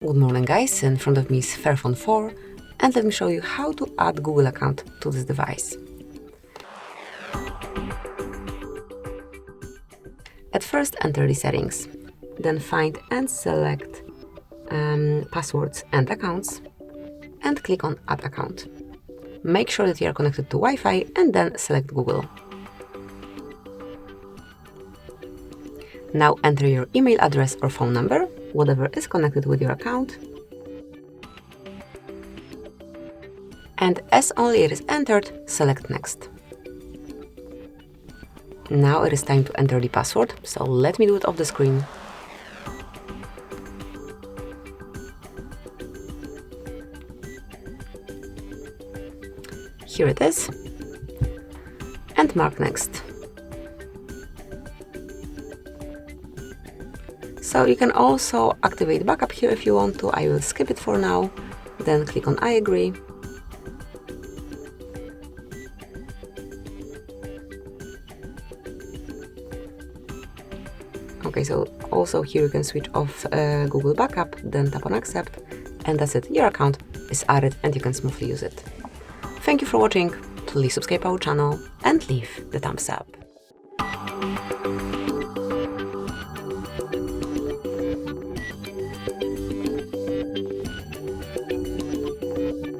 Good morning guys, in front of me is FAIRPHONE 4 and let me show you how to add Google account to this device. At first enter the settings, then find and select passwords and accounts and click on add account. Make sure that you are connected to Wi-Fi and then select Google. Now enter your email address or phone number, whatever is connected with your account. And as only it is entered, select next. Now it is time to enter the password, so let me do it off the screen. Here it is. And mark next. So you can also activate backup here if you want to. I will skip it for now. Then click on I agree. Okay, so also here you can switch off Google Backup, then tap on accept, and that's it. Your account is added and you can smoothly use it. Thank you for watching. Please subscribe our channel and leave the thumbs up.